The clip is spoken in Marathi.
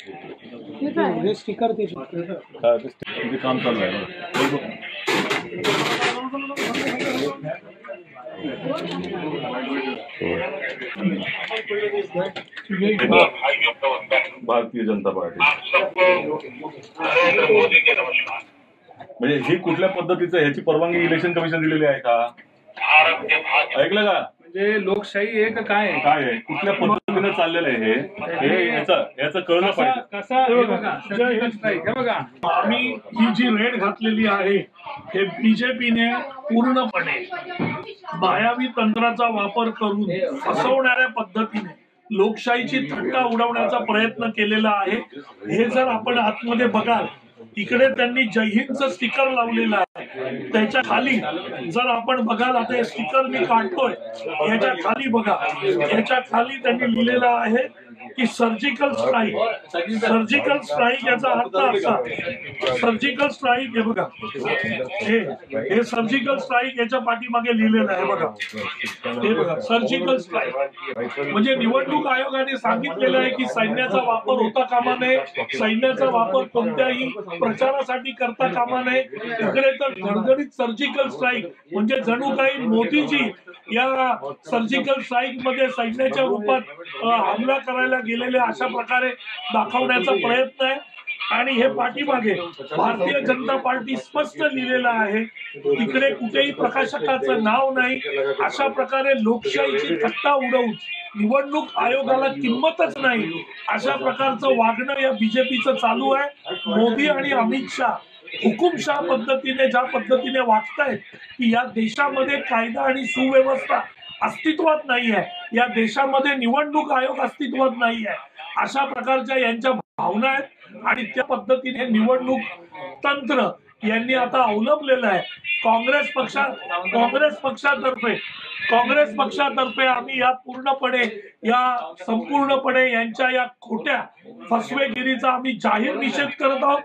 हे स्टिकर ते काम चालू आहे. भारतीय जनता पार्टी म्हणजे ही कुठल्या पद्धतीचं ह्याची परवानगी इलेक्शन कमिशन दिलेली आहे का? ऐकलं का? म्हणजे लोकशाही आहे का काय आहे कुठल्या पद्धतीने चाललेलं आहे हे याचं कळलं पाहिजे. कसं बघा आम्ही ही जी रेड घातलेली आहे हे बीजेपीने पूर्णपणे मायावी तंत्राचा वापर करून फसवणाऱ्या पद्धतीने लोकशाहीची थट्टा उडवण्याचा प्रयत्न केलेला आहे. हे जर आपण आतमध्ये बघाल इकडे त्यांनी जय हिंदचं स्टिकर लावलेलं आहे. त्याच्या खाली जर आपण बघाल आता हे स्टिकर मी काढतोय याच्या खाली बघा याच्या खाली त्यांनी लिहिलेलं आहे की सर्जिकल स्ट्राईक. सर्जिकल स्ट्राईक याचा अर्थ असा सर्जिकल स्ट्राईक हे बघा हे सर्जिकल स्ट्राईक याच्या पाठीमागे लिहिलेलं आहे बघा. हे बघा सर्जिकल स्ट्राईक म्हणजे निवडणूक आयोगाने सांगितलेलं आहे की सैन्याचा वापर होता कामा नये. सैन्याचा वापर कोणत्याही प्रचारासाठी करता कामा नये. इकडे तर धडधडीत सर्जिकल स्ट्राईक म्हणजे जणू काही मोदीजी या सर्जिकल स्ट्राईक मध्ये सैन्याच्या रूपात हमला करायला गेलेले अशा प्रकारे दाखवण्याचा प्रयत्न आहे. आणि हे पाठीमागे भारतीय जनता पार्टी स्पष्ट लिहिलेलं आहे. तिकडे कुठेही प्रकाशकाचं नाव नाही. अशा प्रकारे लोकशाहीची थट्टा उडवून निवडणूक आयोगाला किंमतच नाही अशा प्रकारचं वागणं या बीजेपीचं चालू आहे. मोदी आणि अमित शहा हुकुमशाह पद्धतीने ज्या पद्धतीने वागतायत की या देशामध्ये कायदा आणि सुव्यवस्था अस्तित्वात नाही आहे. या देशामध्ये निवडणूक आयोग अस्तित्वात नाही आहे. अशा प्रकारच्या यांच्या भावना आहेत आणि त्या पद्धतीने निवडणूक तंत्र यांनी आता अवलंबलेलं आहे. काँग्रेस पक्षातर्फे आम्ही या पूर्णपणे संपूर्णपणे यांच्या या खोट्या फसवेगिरीचा आम्ही जाहीर निषेध करत आहोत.